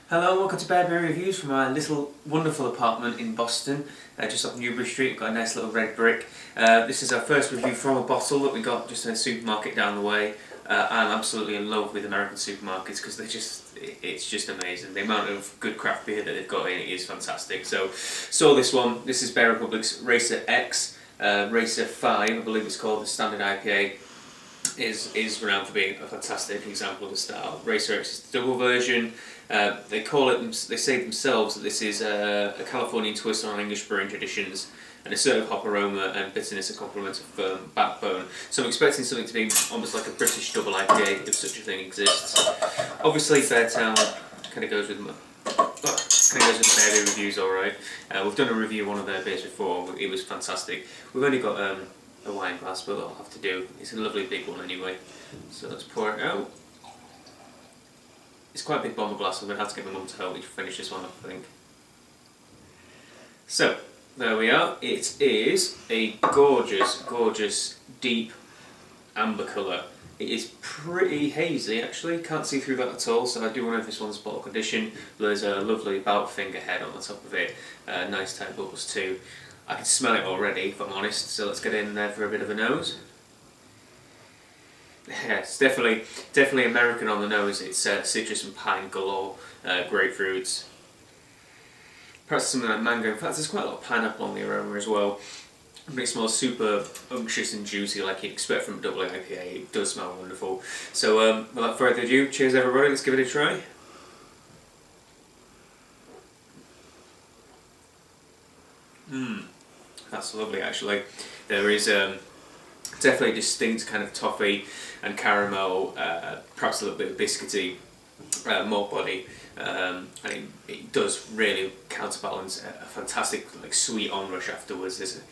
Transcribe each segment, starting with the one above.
Hello, welcome to Bearberry Reviews from our little wonderful apartment in Boston, just off Newbury Street. We've got a nice little red brick. This is our first review from a bottle that we got just in a supermarket down the way. I'm absolutely in love with American supermarkets because it's just amazing. The amount of good craft beer that they've got in it is fantastic. So, saw this one. This is Bear Republic's Racer X, Racer 5, I believe it's called, the standard IPA. Is renowned for being a fantastic example of the style. Racer X is the double version. They say themselves that this is a Californian twist on English brewing traditions, and a certain hop aroma and bitterness, a complement of firm backbone. So I'm expecting something to be almost like a British double IPA, if such a thing exists. Obviously, Fairtown kind of goes with Bearberry Reviews, alright. We've done a review of one of their beers before. It was fantastic. We've only got a wine glass, but I'll have to do. It's a lovely big one anyway. So let's pour it out. It's quite a big bomber glass, I'm going to have to get my mum to help me finish this one up, I think. So, there we are. It is a gorgeous, gorgeous, deep amber colour. It is pretty hazy actually, can't see through that at all, so I do wonder if this one's bottle condition. There's a lovely bout finger head on the top of it, nice tight bubbles too. I can smell it already, if I'm honest, so let's get in there for a bit of a nose. Yeah, it's definitely American on the nose. It's citrus and pine galore, grapefruits. Perhaps something like mango. In fact, there's quite a lot of pineapple on the aroma as well. But it smells super unctuous and juicy like you'd expect from a double IPA. It does smell wonderful. So without further ado, cheers everybody, let's give it a try. That's lovely actually. There is definitely a distinct kind of toffee and caramel, perhaps a little bit of biscuity malt body, and it does really counterbalance a fantastic like sweet onrush afterwards. There's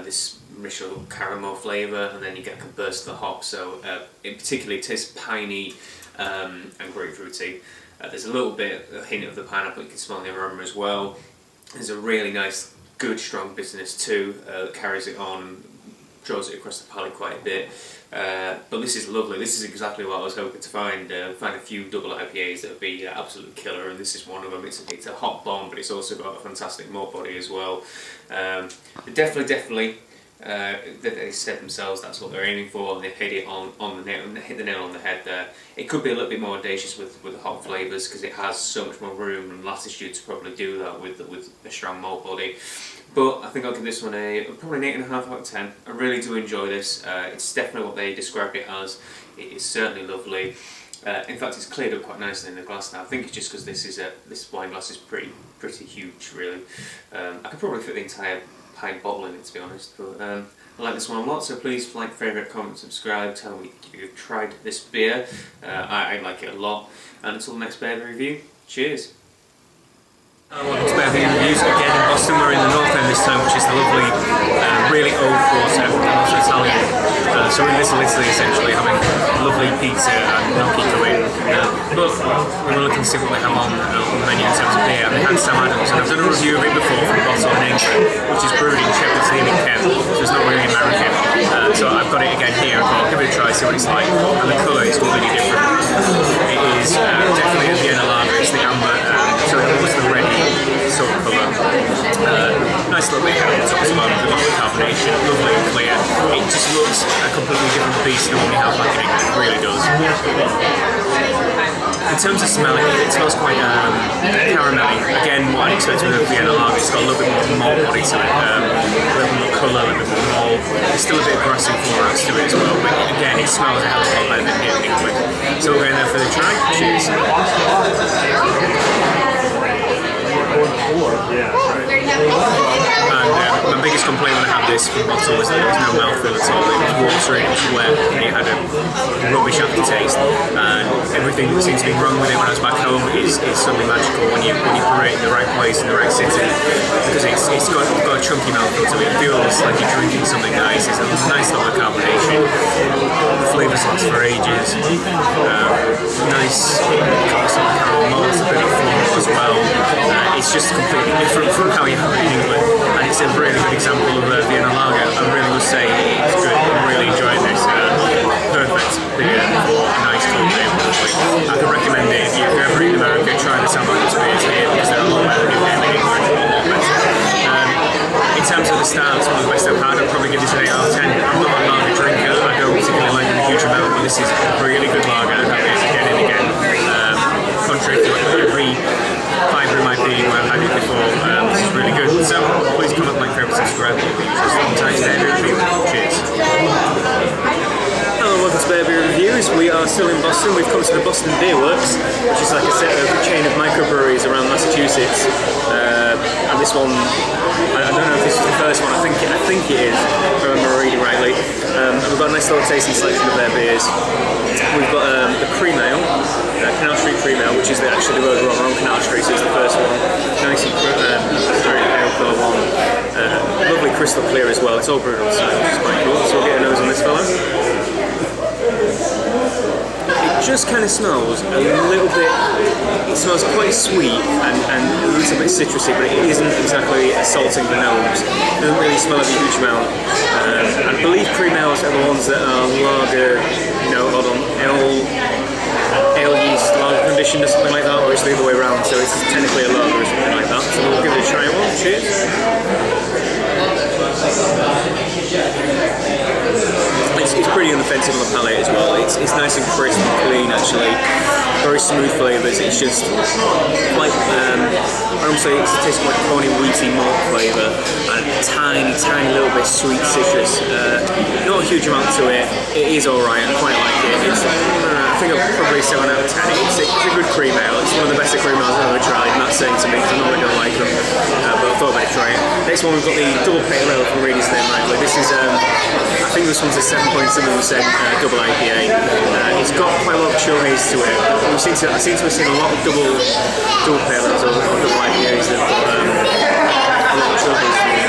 this rich little caramel flavour, and then you get a burst of the hop, so it particularly tastes piney and grapefruity. There's a little bit, a hint of the pineapple you can smell in the aroma as well. There's a really nice, good, strong bitterness too that carries it on, draws it across the palate quite a bit. But this is lovely. This is exactly what I was hoping to find. Find a few double IPAs that would be absolute killer, and this is one of them. It's a hot bomb, but it's also got a fantastic malt body as well. Definitely. They said themselves that's what they're aiming for, and they've hit it on the nail, hit the nail on the head there. It could be a little bit more audacious with the hot flavours because it has so much more room and latitude to probably do that with a strong malt body. But I think I'll give this one probably an 8.5 out of 10. I really do enjoy this. It's definitely what they described it as. It is certainly lovely. In fact, it's cleared up quite nicely in the glass now. I think it's just because this wine glass is pretty huge, really. I could probably fit the entire pint bottle in it, to be honest. But I like this one a lot, so please like, favourite, comment, subscribe, tell me if you've tried this beer. I like it a lot. And until the next Bearberry review, cheers! Welcome to Bearberry Reviews again in Boston. We're in the north end this time, which is the lovely, really old quarter, also Italian. So we're in Little Italy essentially, having lovely pizza and gnocchi going. But we were looking to see what they have on the menu in terms of beer, and they had Sam Adams, and I've done a review of it before from a bottle in England, which is brewed in Shepherd's Neal in Kent, so it's not really American. So I've got it again here. I thought I'll give it a try, see what it's like, and the colour is completely different. It is definitely a Vienna lager. It's the amber, so it was the ready sort of colour. Nice little bit of head on top as well, with a lot of carbonation, lovely and clear. It just looks a completely different beast than what we have back in England. It really does. In terms of smelling, it smells quite caramelly. Again, what I'd expect with a Vienna lager, it's got a little bit more malt body to it, a little more colour, a little bit more malt. There's still a bit of grassy florals to it as well, but again, it smells a hell of a lot better than here in England. So we're going there for the try. Cheers! And my biggest complaint when I had this from bottle was that there was no mouthfeel at all. It was watery, it was wet, and it had a rubbish aftertaste. And everything that seems to be wrong with it when I was back home is suddenly magical when you brew it in the right place in the right city, because it's got a chunky mouthfeel to it. It feels like you're drinking something nice. It's a nice level of carbonation. The flavours last for ages. Nice caramel malt, a bit of floral as well. It's just completely different from how you have it in England, and it's a really good example of a Vienna lager. I really must say it's good. I'm really enjoying this. Perfect beer for a nice cold day. I could recommend it if you're ever in America. Try the Sauronic beers here because they're a lot better than in England. A lot better. In terms of the style, it's one of the best I've had. I'd probably give this an 8 out of 10. I'm not a lager drinker. I don't particularly like them a huge amount, but this is a really good lager. I've had this again and again. Contrary to every fibre in my being where I've had it before, this is really good. So please comment, like, favorite, subscribe. Cheers. Hello, welcome to Beer Beer Reviews. We are still in Boston. We've come to the Boston Beer Works, which is like a chain of microbreweries around Massachusetts. And this one, I don't know if this is the first one. I think it is, if I remember reading rightly. And we've got a nice little tasting selection of their beers. We've got the Cream Ale, Canal Street Cream Ale, which is actually the road we're on Canal Street, so it's the first one. Nice and very pale colour one. Lovely crystal clear as well. It's all brewed on site, which is quite cool. So we'll get a nose on this fella. It just kind of smells a little bit, it smells quite sweet and a little bit citrusy, but it isn't exactly assaulting the nose. It doesn't really smell of a huge amount. I believe cream ales are the ones that are lager, ale yeast, lager conditioned or something like that, or it's the other way around, so it's technically a lager or something like that. So we'll give it a try one. Cheers. It's pretty unoffensive on the palate as well. It's nice and crisp and clean actually. Very smooth flavours. It's just quite, I don't say it tastes like corny, wheaty malt flavour and a tiny little bit sweet citrus. Not a huge amount to it. It is alright. I quite like it. It's, I think I'll probably 7 out of 10. It's a good cream ale. It's one of the best cream ales I've ever tried. And that's saying to me because I normally don't like them. But I thought I'd try it. Next one we've got the double pale ale from Ready's name rightly. This is I think this one's a 7.7% double IPA. It's got quite a lot of chill haze to it. I seem to have seen a lot of double pale ales or double IPAs that have got a lot of chill haze to it.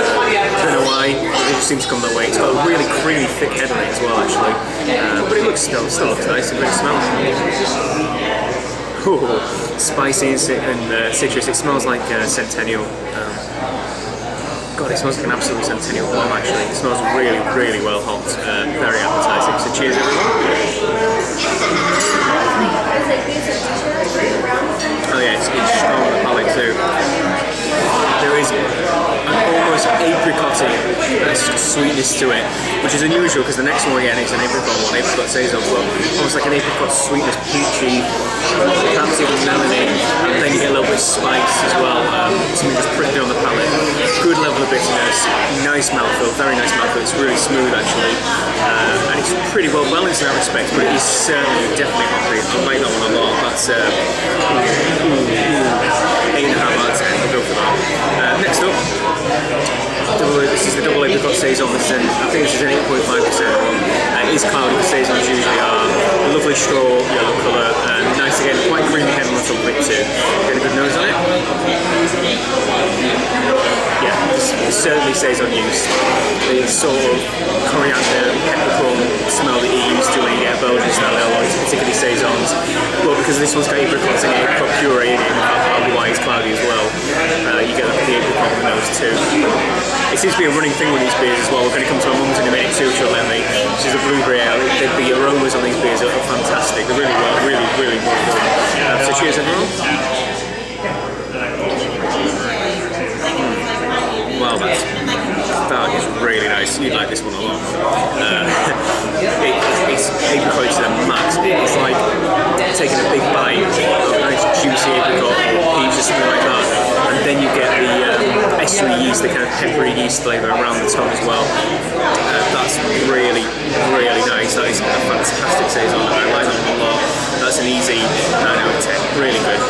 I don't know why, it just seems to come that way. It's got a really creamy, thick head on it as well, actually. But it still looks nice and very smells. Oh, spicy and citrus. It smells like Centennial. God, it smells like an absolute Centennial bomb actually. It smells really, really well hot. Very appetizing. So cheers everyone. Oh yeah, it's strong on the palate too. There is an almost apricot-y sweetness to it, which is unusual because the next one again is an apricot one, apricot saison, but almost like an apricot sweetness, peachy, perhaps even melony, and then you get a little bit of spice as well, something just pretty good on the palate. Good level of bitterness, nice mouthfeel, very nice mouthfeel, it's really smooth actually, and it's pretty well balanced in that respect, but it is certainly definitely hoppy. I like that one a lot. That's 8.5 out of 10, I'll go for that. Next up, this is the double apricot saison. I think this is an 8.5% one. It is cloudy, the saisons usually are. A lovely straw yellow colour, and nice again, quite creamy head on the top of it too. Get a good nose on it. Yeah, it certainly saison used. The sort of coriander, peppercorn smell that you're used to when you get a Belgian style ale, particularly saisons. But because this one's got apricots and apricot puree in it, that'll be why it's cloudy as well. You get the apricot on the nose too. It seems to be a running thing with these beers as well. We're going to come to my mum's in a minute too, she'll let me. She's a blueberry ale. The aromas on these beers are fantastic. They're really well done. So cheers everyone. Wow, that is really nice. You'd like this one a lot. It's apricot to the max. It's like taking a big bite of a nice juicy apricot or peach or something like that, and then you get the essery yeast, the kind of peppery yeast flavour around the tongue as well. That's really nice. That is a fantastic saison. I like that one a lot. That's an easy 9 out of 10. Really good.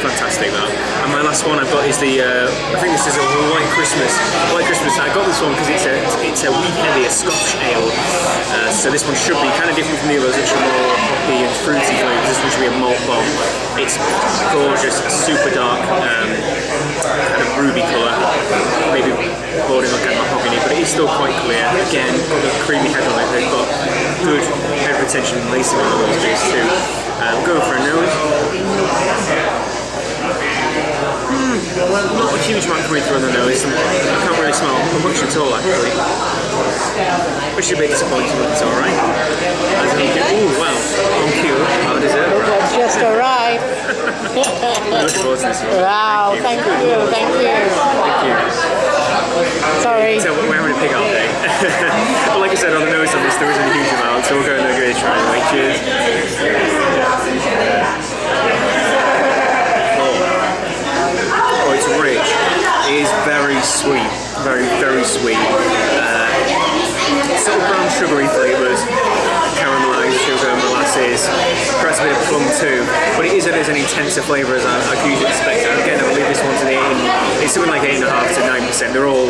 fantastic that. And my last one I've got is the, I think this is a White Christmas. White Christmas, I got this one because it's a wee heavier Scotch ale. So this one should be kind of different from the others, which are more hoppy and fruity flavours. This one should be a malt bomb. It's gorgeous, super dark, kind of ruby colour, maybe bordering like a mahogany, but it is still quite clear. Again, got a creamy head on it. They've got good head retention and lacing on all those bits too. Going for a nose. Not a huge amount coming through on the nose. I can't really smell much at all actually. Which is a bit disappointing, but it's alright. Oh wow, on cue, how deserved. That's just alright. I'm looking forward to this one. Wow, thank you. Thank you. Sorry. So we're having a pig out day. But like I said, on the nose of this there isn't a huge amount, so we'll go and give it a try anyway. Cheers. Oh, it's rich. It is very sweet. Very, very sweet. Sort of brown sugary flavours, caramelised sugar, molasses, perhaps a bit of plum too, but it isn't as an intensive flavour as I could usually expect. And again, I'll leave this one to the 8, it's something like 8.5 to 9%. They're all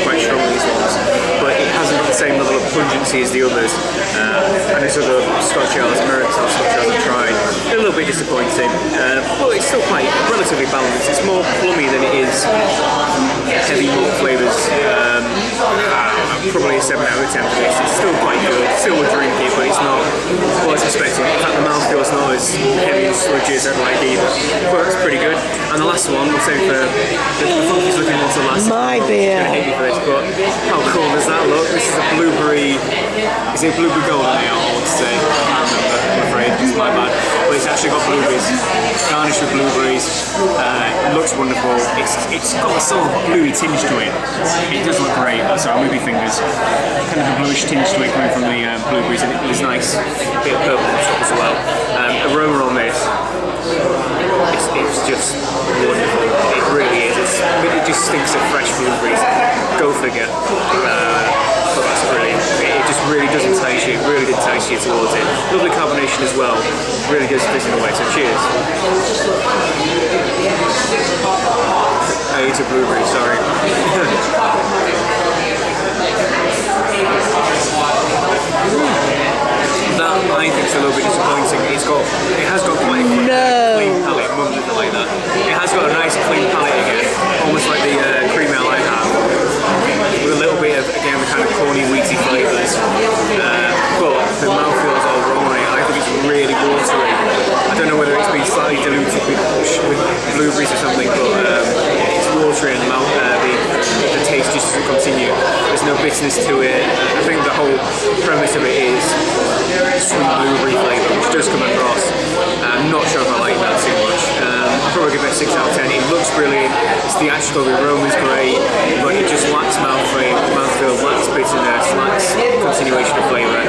quite strong, these ones, but it hasn't got the same level of pungency as the others. And this other Scotch ales, American style Scotch ales I've tried, a little bit disappointing, but it's still quite relatively balanced. It's more plummy than it is heavy malt flavours. Probably a 7 out of 10 for this. It's still quite good, still would drink it, but it's not what I was expecting. In fact, the mouthfeel is not as heavy and sludgy as I'd like either. But it's pretty good. And the last one, we'll save for the funky's looking one to the last. My beer. I'm gonna hate me for this, but how cool does that look? This is a blueberry, is it blueberry golden ale, I want to say? I can't remember, I'm afraid, it's my bad. But it's actually got blueberries, garnished with blueberries. It looks wonderful. It's got a sort of bluey tinge to it. It does look great. Sorry, movie fingers. Kind of a bluish tinge to it coming from the blueberries, and it is nice. A bit of purple on top as well. Aroma on this, it's just wonderful. It really is. It just stinks of fresh blueberries. Go figure. But that's brilliant. It just really does entice you. It really did entice you towards it. Lovely carbonation as well. Really goes fizzing away. So cheers. I ate a blueberry. Sorry. That I think is a little bit disappointing. It has got quite a clean palate. Mum doesn't like that. It has got a nice clean palate again, almost like the cream ale I have, with a little bit of again the kind of corny, wheaty flavours. But the mouthfeel is all wrong on it. I think it's really watery. I don't know whether it's been slightly diluted with blueberries or something, but it's watery and the taste just doesn't continue. There's no bitterness to it. I think the whole premise of it is sweet blueberry flavour, which does come across. I'm not sure if I like that too much. I'll probably give it a 6 out of 10. It looks brilliant. It's theatrical, the aroma's great, but it just lacks mouthfeel, lacks bitterness, lacks continuation of flavour.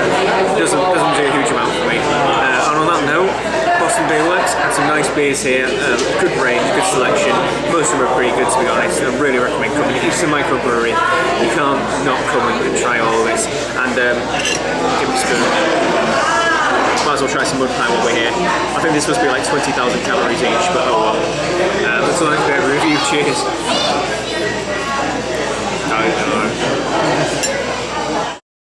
It doesn't do a huge amount for me. And on that note, Boston Beer Works had some nice beers here, good range, good selection. Most of them are pretty good to be honest. I really recommend coming. It's a microbrewery. You can't not come and try all of this. And give it a spoon. Might as well try some mud pie while we're here. I think this must be like 20,000 calories each, but oh well. Until next bit of review, cheers.